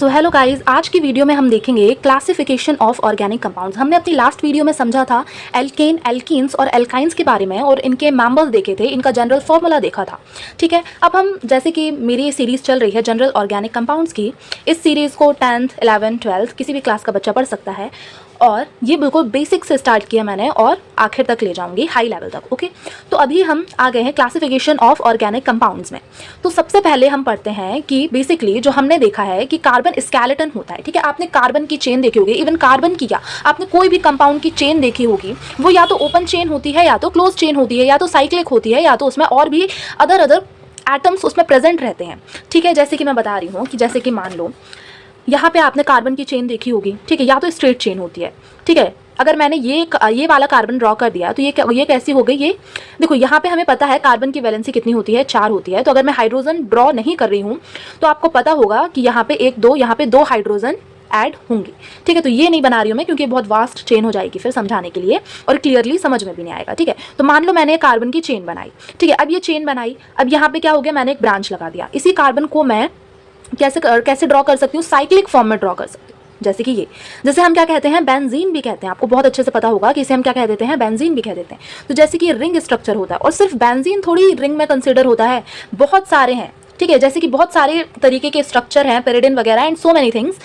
So hello guys, आज की video में हम देखेंगे क्लासिफिकेशन ऑफ ऑर्गेनिक कंपाउंड्स। हमने अपनी लास्ट वीडियो में समझा था एल्केन, एल्कीन्स और एल्काइंस के बारे में और इनके मेंबर्स देखे थे, इनका जनरल फॉर्मूला देखा था। ठीक है, अब हम जैसे कि मेरी ये सीरीज़ चल रही है जनरल ऑर्गेनिक कंपाउंड्स की, इस सीरीज़ को 10th, 11th, 12th किसी भी क्लास का बच्चा पढ़ सकता है और ये बिल्कुल बेसिक से स्टार्ट किया मैंने और आखिर तक ले जाऊंगी, हाई लेवल तक। ओके, तो अभी हम आ गए हैं क्लासिफिकेशन ऑफ ऑर्गेनिक कंपाउंड्स में। तो सबसे पहले हम पढ़ते हैं कि बेसिकली जो हमने देखा है कि कार्बन स्केलेटन होता है। ठीक है, आपने कार्बन की चेन देखी होगी, इवन कार्बन की क्या, आपने कोई भी कंपाउंड की चेन देखी होगी, वो या तो ओपन चेन होती है, या तो क्लोज चेन होती है, या तो साइक्लिक होती है, या तो उसमें और भी अदर एटम्स उसमें प्रेजेंट रहते हैं। ठीक है, जैसे कि मैं बता रही हूँ कि जैसे कि मान लो यहाँ पे आपने कार्बन की चेन देखी होगी। ठीक है, या तो स्ट्रेट चेन होती है। ठीक है, अगर मैंने ये वाला कार्बन ड्रॉ कर दिया तो ये कैसी हो गई, ये देखो यहाँ पे हमें पता है कार्बन की वैलेंसी कितनी होती है, 4 होती है। तो अगर मैं हाइड्रोजन ड्रॉ नहीं कर रही हूँ तो आपको पता होगा कि यहाँ पे 1 2 यहाँ पे 2 हाइड्रोजन ऐड होंगी। ठीक है, तो ये नहीं बना रही हूँ मैं क्योंकि बहुत वास्ट चेन हो जाएगी फिर समझाने के लिए और क्लियरली समझ में भी नहीं आएगा। ठीक है, तो मान लो मैंने कार्बन की चेन बनाई। ठीक है, अब ये चेन बनाई, अब यहाँ पे क्या हो गया, मैंने एक ब्रांच लगा दिया। इसी कार्बन को मैं कैसे ड्रॉ कर सकती हूँ, साइक्लिक फॉर्म में ड्रॉ कर सकती हूँ। जैसे कि ये, जैसे हम क्या कहते हैं, बेंजीन भी कहते हैं। आपको बहुत अच्छे से पता होगा कि इसे हम क्या कह देते हैं, बेंजीन भी कह देते हैं। तो जैसे कि रिंग स्ट्रक्चर होता है, और सिर्फ बेंजीन थोड़ी रिंग में कंसिडर होता है, बहुत सारे हैं। ठीक है, जैसे कि बहुत सारे तरीके के स्ट्रक्चर हैं, पेरिडिन वगैरह एंड सो मेनी थिंग्स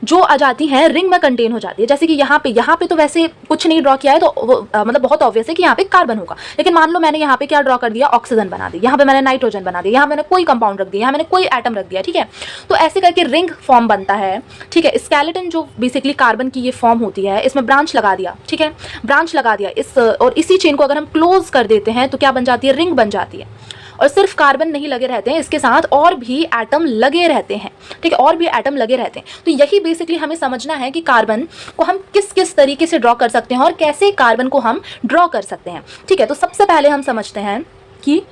जो आ जाती हैं रिंग में कंटेन हो जाती है। जैसे कि यहाँ पे तो वैसे कुछ नहीं ड्रॉ किया है, तो मतलब बहुत ऑब्वियस है कि यहाँ पे कार्बन होगा। लेकिन मान लो मैंने यहाँ पे क्या ड्रॉ कर दिया, ऑक्सीजन बना दी, यहाँ पे मैंने नाइट्रोजन बना दिया, यहाँ मैंने कोई कंपाउंड रख दिया, यहाँ मैंने कोई एटम रख दिया। ठीक है, तो ऐसे करके रिंग फॉर्म बनता है। ठीक है, स्केलेटन जो बेसिकली कार्बन की ये फॉर्म होती है, इसमें ब्रांच लगा दिया। ठीक है, ब्रांच लगा दिया और इसी चेन को अगर हम क्लोज कर देते हैं तो क्या बन जाती है, रिंग बन जाती है। और सिर्फ कार्बन नहीं लगे रहते हैं, इसके साथ और भी एटम लगे रहते हैं। ठीक है, और भी एटम लगे रहते हैं। तो यही बेसिकली हमें समझना है कि कार्बन को हम किस किस तरीके से ड्रॉ कर सकते हैं और कैसे कार्बन को हम ड्रॉ कर सकते हैं। ठीक है, तो सबसे पहले हम समझते हैं कि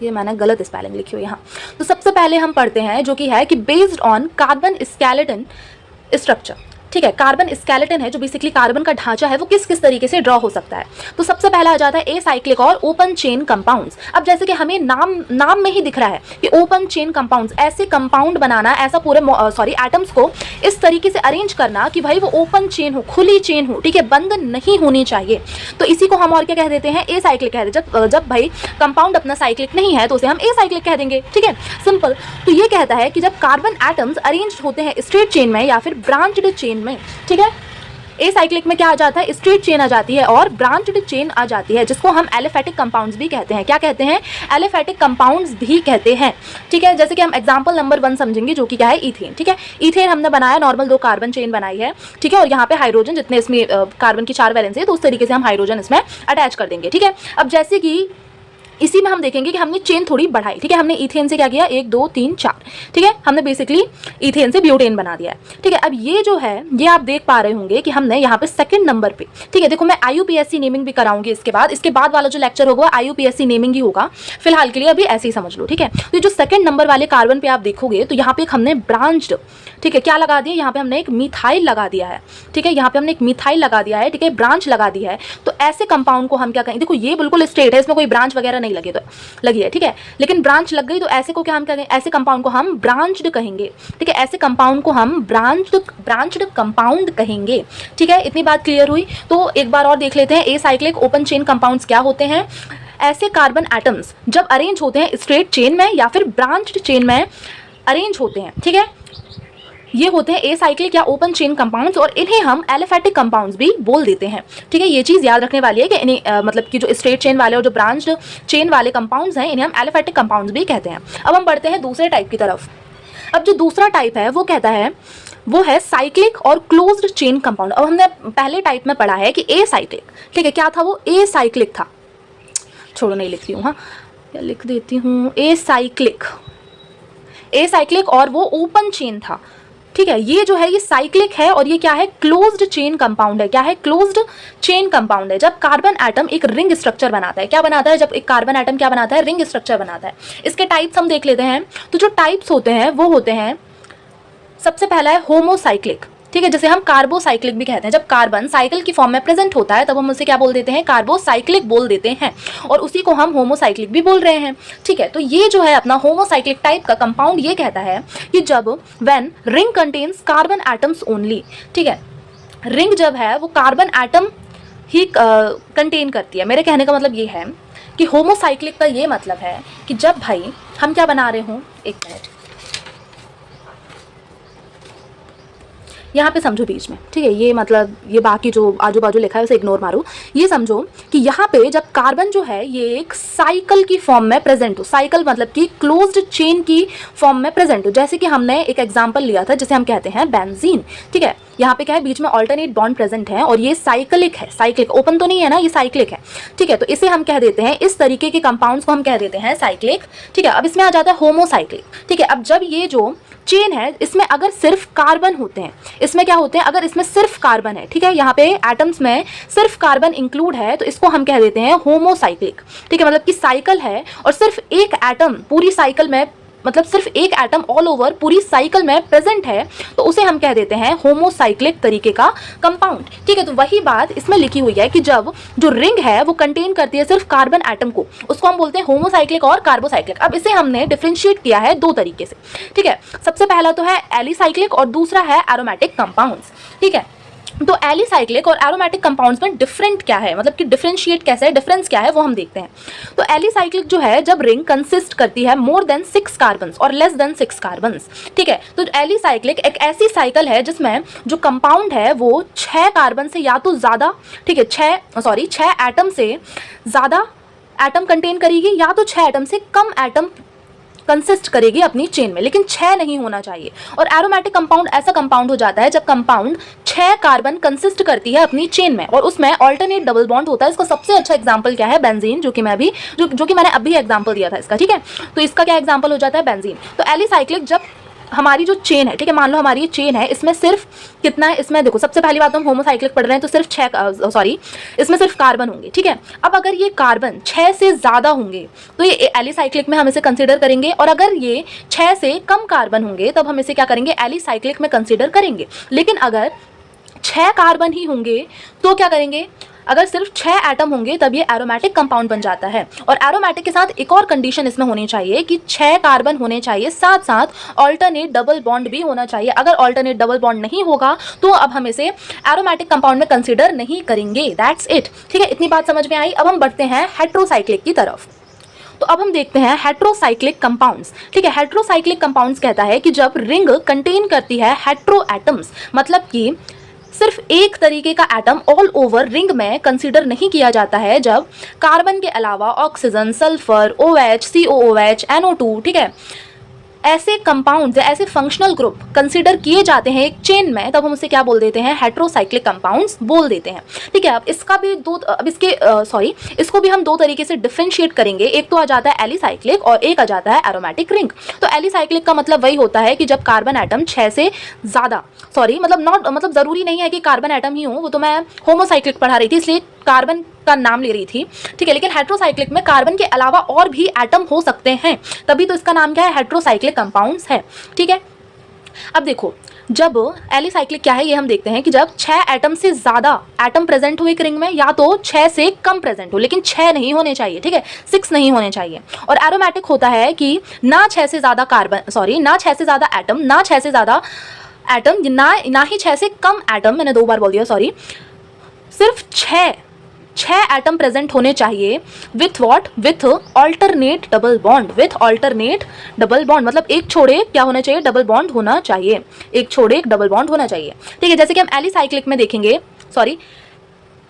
ये मैंने गलत स्पेलिंग लिखी हुई यहाँ। तो सबसे पहले हम पढ़ते हैं जो कि है कि based on carbon skeleton structure. ठीक है, कार्बन स्केलेटन है जो बेसिकली कार्बन का ढांचा है, वो किस किस तरीके से ड्रॉ हो सकता है। तो सबसे पहला आ जाता है एसाइक्लिक और ओपन चेन कंपाउंड्स। अब जैसे कि हमें नाम में ही दिख रहा है कि ओपन चेन कंपाउंड्स, ऐसे कंपाउंड बनाना, ऐसा पूरे एटम्स को इस तरीके से अरेंज करना कि भाई वो ओपन चेन हो, खुली चेन हो। ठीक है, बंद नहीं होनी चाहिए। तो इसी को हम और क्या कह देते हैं, एसाइक्लिक कह देते हैं। जब भाई कंपाउंड अपना साइक्लिक नहीं है तो उसे हम एसाइक्लिक कह देंगे। ठीक है, सिंपल। तो ये कहता है कि जब कार्बन एटम्स अरेंज होते हैं स्ट्रेट चेन में या फिर ब्रांच्ड चेन में। ठीक है, ए साइक्लिक में क्या आ जाता है, स्ट्रेट चेन आ जाती है और ब्रांच्ड चेन आ जाती है, जिसको हम एलिफेटिक कंपाउंड्स भी कहते हैं। क्या कहते हैं, एलिफेटिक कंपाउंड्स भी कहते हैं। ठीक है, जैसे कि हम एग्जांपल नंबर 1 समझेंगे जो कि क्या है, ईथेन। ठीक है, ईथेन हमने बनाया, नॉर्मल 2 कार्बन चेन बनाई है। ठीक है, और यहाँ पे हाइड्रोजन, जितने इसमें कार्बन की 4 वैलेंसी है तो उस तरीके से हम हाइड्रोजन इसमें अटैच कर देंगे। ठीक है, अब जैसे कि इसी में हम देखेंगे कि हमने चेन थोड़ी बढ़ाई। ठीक है, हमने ईथेन से क्या किया, 1 2 3 4। ठीक है, हमने बेसिकली ईथेन से ब्यूटेन बना दिया है। ठीक है, अब ये जो है, ये आप देख पा रहे होंगे कि हमने यहाँ पे सेकंड नंबर पे, ठीक है, देखो मैं IUPAC नेमिंग भी कराऊंगी इसके बाद वाला जो लेक्चर होगा IUPAC नेमिंग ही होगा। फिलहाल के लिए अभी ऐसे ही समझ लो। ठीक है, तो जो सेकंड नंबर वाले कार्बन पे आप देखोगे तो यहाँ पे हमने ब्रांच्ड, ठीक है, क्या लगा दिया, यहाँ पे हमने एक मिथाइल लगा दिया है। ठीक है, यहाँ पे हमने एक मिथाइल लगा दिया है। ठीक है, ब्रांच लगा दी है। तो ऐसे कंपाउंड को हम क्या कहें, देखो ये बिल्कुल स्ट्रेट है, इसमें कोई ब्रांच वगैरह नहीं लगी, तो लगी है। ठीक है, लेकिन ब्रांच लग गई तो ऐसे को क्या हम कहेंगे, ऐसे कंपाउंड को हम ब्रांच्ड कहेंगे। ठीक है, ऐसे कंपाउंड को हम ब्रांच्ड कंपाउंड कहेंगे। ठीक है, इतनी बात क्लियर हुई। तो एक बार और देख लेते हैं, एसाइक्लिक ओपन चेन कंपाउंड्स क्या होते हैं। ऐसे कार्बन एटम्स जब अरेंज होते हैं स्ट्रेट चेन में या फिर ब्रांच्ड चेन में अरेंज होते हैं। ठीक है, ये होते हैं एसाइक्लिक या ओपन चेन कंपाउंड्स और इन्हें हम एलिफेटिक कंपाउंड्स भी बोल देते हैं। ठीक है, ये चीज़ याद रखने वाली है कि इन्हें मतलब कि जो स्ट्रेट चेन वाले और जो ब्रांच्ड चेन वाले कंपाउंड्स हैं, इन्हें हम एलिफेटिक कंपाउंड्स भी कहते हैं। अब हम बढ़ते हैं दूसरे टाइप की तरफ। अब जो दूसरा टाइप है वो कहता है, वो है साइक्लिक और क्लोज्ड चेन कंपाउंड। अब हमने पहले टाइप में पढ़ा है कि एसाइक्लिक, ठीक है, क्या था वो, एसाइक्लिक था। छोड़ो, नहीं लिखती हूँ, हाँ लिख देती हूँ, एसाइक्लिक और वो ओपन चेन था। ठीक है, ये जो है ये साइक्लिक है और ये क्या है, क्लोज्ड चेन कंपाउंड है। क्या है, क्लोज्ड चेन कंपाउंड है। जब कार्बन एटम एक रिंग स्ट्रक्चर बनाता है, क्या बनाता है, जब एक कार्बन एटम क्या बनाता है, रिंग स्ट्रक्चर बनाता है। इसके टाइप्स हम देख लेते हैं। तो जो टाइप्स होते हैं वो होते हैं, सबसे पहला है होमोसाइक्लिक। ठीक है, जैसे हम कार्बोसाइक्लिक भी कहते हैं। जब कार्बन साइकिल की फॉर्म में प्रेजेंट होता है तब हम उसे क्या बोल देते हैं, कार्बोसाइक्लिक बोल देते हैं, और उसी को हम होमोसाइक्लिक भी बोल रहे हैं। ठीक है, तो ये जो है अपना होमोसाइक्लिक टाइप का कंपाउंड ये कहता है कि जब when ring contains carbon atoms only, ठीक है, रिंग जब है वो कार्बन एटम ही कंटेन करती है। मेरे कहने का मतलब ये है कि होमोसाइक्लिक का ये मतलब है कि जब भाई हम क्या बना रहे हों, एक मिनट यहाँ पे समझो बीच में, ठीक है, ये मतलब ये बाकी जो आजू बाजू लिखा है उसे इग्नोर मारो। ये समझो कि यहाँ पे जब कार्बन जो है ये एक साइकिल की फॉर्म में प्रेजेंट हो, साइकिल मतलब कि क्लोज्ड चेन की फॉर्म में प्रेजेंट हो। जैसे कि हमने एक एग्जांपल लिया था जिसे हम कहते हैं बेंजीन। ठीक है, यहाँ पे क्या है, बीच में ऑल्टरनेट बॉन्ड प्रेजेंट है और ये साइक्लिक है, साइक्लिक ओपन तो नहीं है ना, ये साइक्लिक है। ठीक है, तो इसे हम कह देते हैं, इस तरीके के कंपाउंड्स को हम कह देते हैं साइक्लिक। ठीक है, अब इसमें आ जाता है होमोसाइक्लिक। ठीक है, अब जब ये जो चेन है इसमें अगर सिर्फ कार्बन होते हैं, इसमें क्या होते हैं, अगर इसमें सिर्फ कार्बन है, ठीक है, यहाँ पे एटम्स में सिर्फ कार्बन इंक्लूड है, तो इसको हम कह देते हैं होमोसाइक्लिक। ठीक है, मतलब कि साइकिल है और सिर्फ एक एटम पूरी साइकिल में, मतलब सिर्फ एक एटम ऑल ओवर पूरी साइकिल में प्रेजेंट है, तो उसे हम कह देते हैं होमोसाइक्लिक तरीके का कंपाउंड। ठीक है, तो वही बात इसमें लिखी हुई है कि जब जो रिंग है वो कंटेन करती है सिर्फ कार्बन एटम को, उसको हम बोलते हैं होमोसाइक्लिक और कार्बोसाइक्लिक। अब इसे हमने डिफरेंशिएट किया है दो तरीके से। ठीक है, सबसे पहला तो है एलिसाइक्लिक और दूसरा है एरोमेटिक कंपाउंड्स। ठीक है, तो एलिसाइक्लिक और एरोमेटिक कंपाउंड्स में डिफरेंट क्या है, मतलब कि डिफरेंशिएट कैसे है, डिफरेंस क्या है वो हम देखते हैं। तो एलिसाइक्लिक जो है जब रिंग कंसिस्ट करती है मोर देन 6 कार्बन्स और लेस देन 6 कार्बन्स। ठीक है, तो एलिसाइक्लिक एक ऐसी साइकिल है जिसमें जो कंपाउंड है वो 6 कार्बन से या तो ज़्यादा, ठीक है, 6 एटम से ज़्यादा एटम कंटेन करेगी या तो 6 एटम से कम एटम कंसिस्ट करेगी अपनी चेन में, लेकिन 6 नहीं होना चाहिए। और एरोमेटिक कंपाउंड ऐसा कंपाउंड हो जाता है जब कंपाउंड 6 कार्बन कंसिस्ट करती है अपनी चेन में और उसमें ऑल्टरनेट डबल बॉन्ड होता है। इसका सबसे अच्छा एग्जांपल क्या है, बेंजीन, जो कि मैंने अभी एग्जांपल दिया था इसका। ठीक है, तो इसका क्या एग्जांपल हो जाता है, बेंजीन। तो एलिसाइक्लिक जब हमारी जो चेन है, ठीक है, मान लो हमारी ये चेन है, इसमें सिर्फ कितना है, इसमें देखो सबसे पहली बात तो हम होमोसाइक्लिक पढ़ रहे हैं तो सिर्फ इसमें सिर्फ कार्बन होंगे। ठीक है, अब अगर ये कार्बन 6 से ज़्यादा होंगे तो ये एलिसाइक्लिक में हम इसे कंसिडर करेंगे, और अगर ये 6 से कम कार्बन होंगे तब हम इसे क्या करेंगे, एलिसाइक्लिक में कंसिडर करेंगे। लेकिन अगर 6 कार्बन ही होंगे तो क्या करेंगे, अगर सिर्फ 6 एटम होंगे तब ये एरोमेटिक कंपाउंड बन जाता है। और एरोमेटिक के साथ एक और कंडीशन इसमें होनी चाहिए कि 6 कार्बन होने चाहिए, साथ साथ ऑल्टरनेट डबल बॉन्ड भी होना चाहिए। अगर ऑल्टरनेट डबल बॉन्ड नहीं होगा तो अब हम इसे एरोमेटिक कंपाउंड में कंसिडर नहीं करेंगे। That's it. ठीक है, इतनी बात समझ में आई। अब हम बढ़ते हैं हेट्रोसाइक्लिक की तरफ। तो अब हम देखते हैं हेट्रोसाइक्लिक कंपाउंड्स। ठीक है, हेट्रोसाइक्लिक कंपाउंड्स कहता है कि जब रिंग कंटेन करती है हेट्रो एटम्स, मतलब कि सिर्फ एक तरीके का एटम ऑल ओवर रिंग में कंसीडर नहीं किया जाता है, जब कार्बन के अलावा oxygen, sulphur, OH, COOH, NO2, ठीक है, ऐसे कंपाउंड्स या ऐसे फंक्शनल ग्रुप कंसीडर किए जाते हैं एक चेन में, तब हम उसे क्या बोल देते हैं, हेट्रोसाइक्लिक कंपाउंड्स बोल देते हैं। ठीक है, अब इसका भी इसको भी हम दो तरीके से डिफरेंशिएट करेंगे। एक तो आ जाता है एलिसाइक्लिक और एक आ जाता है एरोमेटिक रिंग। तो एलिसाइक्लिक का मतलब वही होता है कि जब कार्बन एटम 6 से ज़्यादा, मतलब ज़रूरी नहीं है कि कार्बन एटम ही हो, वो तो मैं होमोसाइक्लिक पढ़ा रही थी इसलिए कार्बन का नाम ले रही थी। ठीक है, लेकिन हेट्रोसाइक्लिक में कार्बन के अलावा और भी एटम हो सकते हैं, तभी तो इसका नाम क्या है, हेट्रोसाइक्लिक कंपाउंड्स है। ठीक है, अब देखो जब एलिसाइक्लिक क्या है ये हम देखते हैं कि जब 6 एटम से ज़्यादा एटम प्रेजेंट हो एक रिंग में, या तो 6 से कम प्रेजेंट हो, लेकिन 6 नहीं होने चाहिए। ठीक है, 6 नहीं होने चाहिए। और एरोमेटिक होता है कि ना 6 से ज़्यादा ना 6 से ज़्यादा एटम, ना 6 से ज़्यादा एटम, ना ही 6 से कम एटम, मैंने 2 बार बोल दिया, सिर्फ 6 एटम प्रेजेंट होने चाहिए with what, with alternate double bond, with alternate double bond, मतलब एक छोड़े क्या होना चाहिए, डबल बॉन्ड होना चाहिए, एक छोड़े एक डबल बॉन्ड होना चाहिए। ठीक है, जैसे कि हम एलिसाइक्लिक में देखेंगे,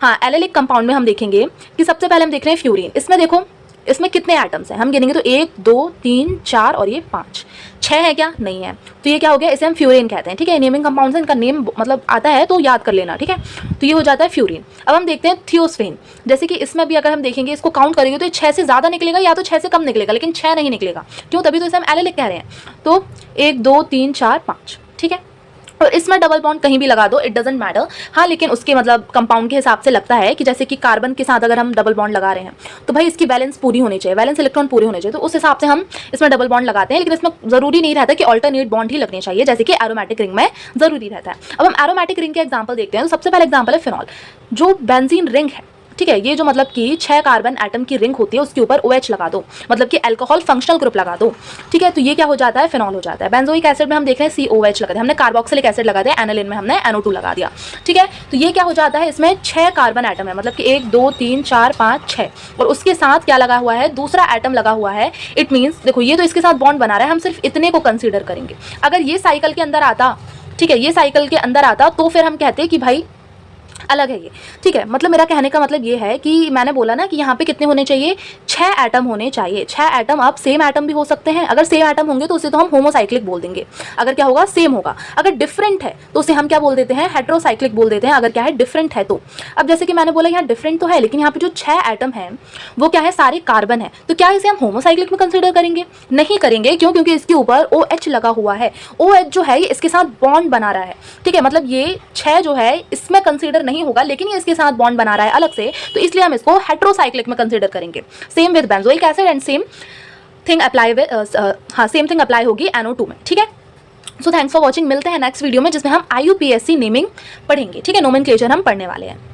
एलिलिक कंपाउंड में हम देखेंगे कि सबसे पहले हम देख रहे हैं फ्यूरिन। इसमें देखो इसमें कितने एटम्स हैं, हम गिनेंगे तो 1 2 3 4 और ये 5, 6 है क्या, नहीं है, तो ये क्या हो गया, इसे हम फ्यूरिन कहते हैं। ठीक है, नेमिंग कंपाउंड्स, इनका नेम मतलब आता है तो याद कर लेना। ठीक है, तो ये हो जाता है फ्यूरिन। अब हम देखते हैं थियोस्फेन। जैसे कि इसमें भी अगर हम देखेंगे, इसको काउंट करेंगे तो 6 से ज़्यादा निकलेगा या तो 6 से कम निकलेगा, लेकिन 6 नहीं निकलेगा। क्यों, तभी तो इसे हम एलिलिक कह रहे हैं। तो 1 2 3 4 5। ठीक है, और इसमें डबल बॉन्ड कहीं भी लगा दो, इट डजेंट मैटर। हाँ, लेकिन उसके मतलब कंपाउंड के हिसाब से लगता है कि जैसे कि कार्बन के साथ अगर हम डबल बॉन्ड लगा रहे हैं तो भाई इसकी बैलेंस पूरी होनी चाहिए, बैलेंस इलेक्ट्रॉन पूरी होने चाहिए, तो उस हिसाब से हम इसमें डबल बॉन्ड लगाते हैं। लेकिन इसमें जरूरी नहीं रहता कि ऑल्टरनेट बॉन्ड ही लगने चाहिए, जैसे कि एरोमेटिक रिंग में जरूरी रहता है। अब हम एरोमेटिक रिंग के एग्जाम्पल देखते हैं। तो सबसे पहले एग्जाम्पल है फिनॉल। जो बेंजीन रिंग है, ठीक है, ये जो मतलब कि 6 कार्बन एटम की रिंग होती है, उसके ऊपर OH लगा दो, मतलब कि अल्कोहल फंक्शनल ग्रुप लगा दो, ठीक है, तो ये क्या हो जाता है, फिनॉल हो जाता है। बेंजोइक एसिड में हम देख रहे हैं COH लगा दिया, हमने कार्बोक्सिलिक एसिड लगा दिया, एनालिन में हमने NO2 लगा दिया, ठीक है, तो ये क्या हो जाता है, इसमें 6 कार्बन एटम है, मतलब कि 1 2 3 4 5 6, और उसके साथ क्या लगा हुआ है, दूसरा एटम लगा हुआ है। इट मीन्स देखो, ये तो इसके साथ बॉन्ड बना रहा है, हम सिर्फ इतने को कंसिडर करेंगे। अगर ये साइकिल के अंदर आता, ठीक है, ये साइकिल के अंदर आता तो फिर हम कहते हैं कि भाई अलग है ये, ठीक है। मतलब मेरा कहने का मतलब ये है कि मैंने बोला ना कि यहाँ पे कितने होने चाहिए, 6 एटम होने चाहिए। 6 एटम, अब सेम एटम भी हो सकते हैं, अगर सेम एटम होंगे तो उसे तो हम होमोसाइक्लिक बोल देंगे, अगर क्या होगा, सेम होगा। अगर डिफरेंट है तो उसे हम क्या बोल देते हैं, हेट्रोसाइक्लिक बोल देते हैं, अगर क्या है, डिफरेंट है तो। अब जैसे कि मैंने बोला यहाँ डिफरेंट तो है, लेकिन यहाँ पे जो 6 एटम है वो क्या है, सारे कार्बन है, तो क्या इसे हम होमोसाइक्लिक में कंसिडर करेंगे, नहीं करेंगे। क्यों? क्योंकि इसके ऊपर OH लगा हुआ है। OH जो है ये इसके साथ बॉन्ड बना रहा है, ठीक है, मतलब ये 6 जो है इसमें कंसिडर नहीं होगा, लेकिन ये इसके साथ बॉन्ड बना रहा है अलग से, तो इसलिए हम इसको हेट्रोसाइक्लिक में कंसीडर करेंगे। Same with benzoic acid and same thing apply with same thing apply होगी NO2 में, ठीक है। सो थैंक्स फॉर वॉचिंग, मिलते हैं नेक्स्ट वीडियो में जिसमें हम IUPAC नेमिंग पढ़ेंगे, ठीक है, नोमेनक्लेचर हम पढ़ने वाले हैं।